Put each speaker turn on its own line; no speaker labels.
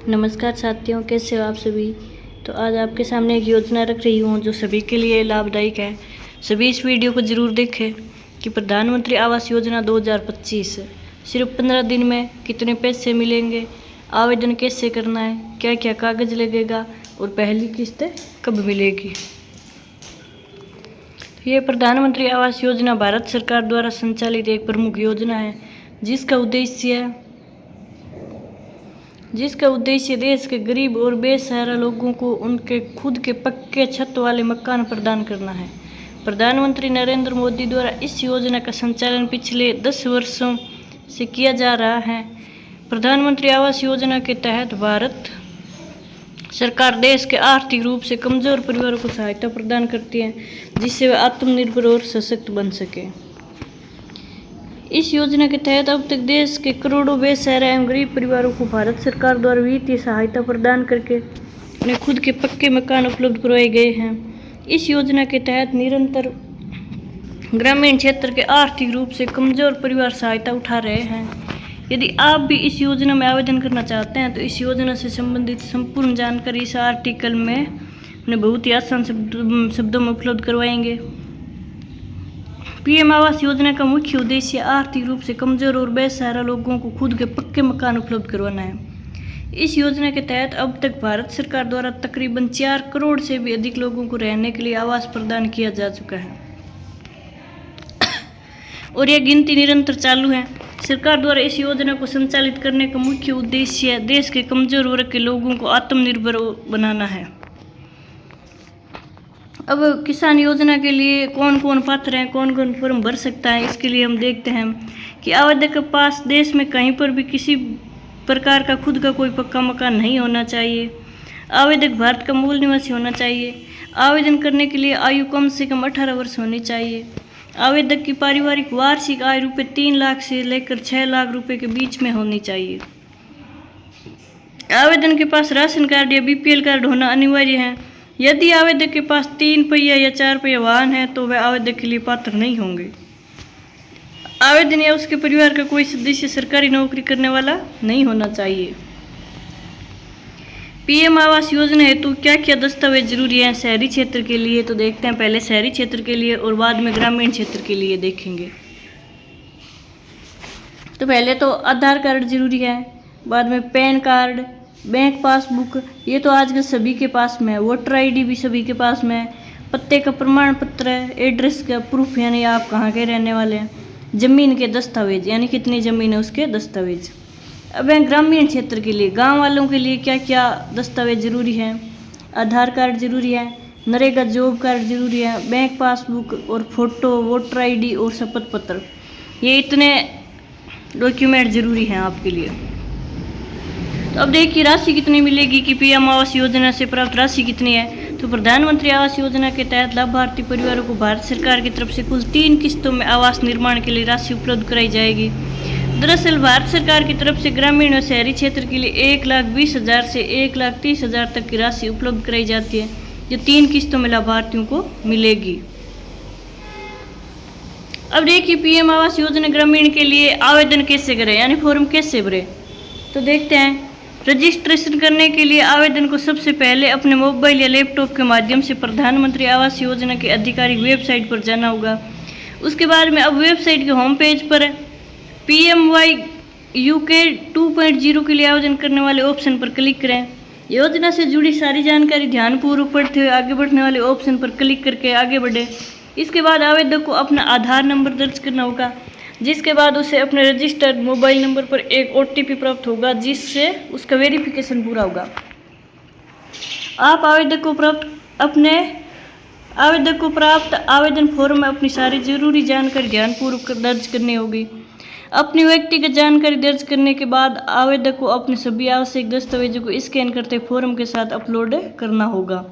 नमस्कार साथियों, कैसे हो आप सभी। तो आज आपके सामने एक योजना रख रही हूँ जो सभी के लिए लाभदायक है। सभी इस वीडियो को ज़रूर देखें कि प्रधानमंत्री आवास योजना 2025 सिर्फ 15 दिन में कितने पैसे मिलेंगे, आवेदन कैसे करना है, क्या क्या कागज़ लगेगा और पहली किस्त कब मिलेगी। ये प्रधानमंत्री आवास योजना भारत सरकार द्वारा संचालित एक प्रमुख योजना है जिसका उद्देश्य देश के गरीब और बेसहारा लोगों को उनके खुद के पक्के छत वाले मकान प्रदान करना है। प्रधानमंत्री नरेंद्र मोदी द्वारा इस योजना का संचालन पिछले 10 वर्षों से किया जा रहा है। प्रधानमंत्री आवास योजना के तहत भारत सरकार देश के आर्थिक रूप से कमजोर परिवारों को सहायता प्रदान करती है जिससे वे आत्मनिर्भर और सशक्त बन सके। इस योजना के तहत अब तक देश के करोड़ों बेसहारा एवं गरीब परिवारों को भारत सरकार द्वारा वित्तीय सहायता प्रदान करके उन्हें खुद के पक्के मकान उपलब्ध करवाए गए हैं। इस योजना के तहत निरंतर ग्रामीण क्षेत्र के आर्थिक रूप से कमजोर परिवार सहायता उठा रहे हैं। यदि आप भी इस योजना में आवेदन करना चाहते हैं तो इस योजना से संबंधित संपूर्ण जानकारी इस आर्टिकल में उन्हें बहुत ही आसान शब्दों में उपलब्ध करवाएंगे। पीएम आवास योजना का मुख्य उद्देश्य आर्थिक रूप से कमजोर और बेसहारा लोगों को खुद के पक्के मकान उपलब्ध करवाना है। इस योजना के तहत अब तक भारत सरकार द्वारा तकरीबन 4 करोड़ से भी अधिक लोगों को रहने के लिए आवास प्रदान किया जा चुका है और यह गिनती निरंतर चालू है। सरकार द्वारा इस योजना को संचालित करने का मुख्य उद्देश्य देश के कमजोर वर्ग के लोगों को आत्मनिर्भर बनाना है। अब किसान योजना के लिए कौन कौन पात्र हैं, कौन कौन फॉर्म भर सकता है, इसके लिए हम देखते हैं कि आवेदक के पास देश में कहीं पर भी किसी प्रकार का खुद का कोई पक्का मकान नहीं होना चाहिए। आवेदक भारत का मूल निवासी होना चाहिए। आवेदन करने के लिए आयु कम से कम 18 वर्ष होनी चाहिए। आवेदक की पारिवारिक वार्षिक आय रुपये 3 लाख से लेकर 6 लाख रुपए के बीच में होनी चाहिए। आवेदन के पास राशन कार्ड या बीपीएल कार्ड होना अनिवार्य है। यदि आवेदक के पास 3 पहिया या 4 पहिया वाहन है तो वह आवेदक के लिए पात्र नहीं होंगे। आवेदन या उसके परिवार का कोई सदस्य सरकारी नौकरी करने वाला नहीं होना चाहिए। पीएम आवास योजना हेतु क्या क्या दस्तावेज जरूरी हैं शहरी क्षेत्र के लिए, तो देखते हैं। पहले शहरी क्षेत्र के लिए और बाद में ग्रामीण क्षेत्र के लिए देखेंगे। तो पहले तो आधार कार्ड जरूरी है, बाद में पैन कार्ड, बैंक पासबुक, ये तो आजकल सभी के पास में है। वोटर आईडी भी सभी के पास में है। पते का प्रमाण पत्र है, एड्रेस का प्रूफ यानी आप कहाँ के रहने वाले हैं, जमीन के दस्तावेज यानी कितनी जमीन है उसके दस्तावेज। अब ग्रामीण क्षेत्र के लिए, गांव वालों के लिए क्या क्या दस्तावेज जरूरी है। आधार कार्ड जरूरी है, नरेगा जॉब कार्ड जरूरी है, बैंक पासबुक और फोटो, वोटर आईडी और शपथ पत्र, ये इतने डॉक्यूमेंट जरूरी हैं आपके लिए। तो अब देखिए राशि कितनी मिलेगी कि पीएम आवास योजना से प्राप्त राशि कितनी है। तो प्रधानमंत्री आवास योजना के तहत लाभार्थी परिवारों को भारत सरकार की तरफ से कुल 3 किस्तों में आवास निर्माण के लिए राशि उपलब्ध कराई जाएगी। दरअसल भारत सरकार की तरफ से ग्रामीण और शहरी क्षेत्र के लिए 1,20,000 से 1,30,000 तक की राशि उपलब्ध कराई जाती है जो 3 किस्तों में लाभार्थियों को मिलेगी। अब देखिए पीएम आवास योजना ग्रामीण के लिए आवेदन कैसे करें यानी फॉर्म कैसे भरें। तो देखते हैं। रजिस्ट्रेशन करने के लिए आवेदन को सबसे पहले अपने मोबाइल या लैपटॉप के माध्यम से प्रधानमंत्री आवास योजना के आधिकारिक वेबसाइट पर जाना होगा। उसके बाद में अब वेबसाइट के होम पेज पर PMY UK 2.0 के लिए आवेदन करने वाले ऑप्शन पर क्लिक करें। योजना से जुड़ी सारी जानकारी ध्यानपूर्वक पढ़ते हुए आगे बढ़ने वाले ऑप्शन पर क्लिक करके आगे बढ़े। इसके बाद आवेदक को अपना आधार नंबर दर्ज करना होगा, जिसके बाद उसे अपने रजिस्टर्ड मोबाइल नंबर पर एक OTP प्राप्त होगा जिससे उसका वेरिफिकेशन पूरा होगा। आप आवेदक को प्राप्त आवेदन फॉर्म में अपनी सारी जरूरी जानकारी ध्यानपूर्वक दर्ज करनी होगी। अपनी व्यक्तिगत जानकारी दर्ज करने के बाद आवेदक को अपने सभी आवश्यक दस्तावेजों को स्कैन करते फॉर्म के साथ अपलोड करना होगा।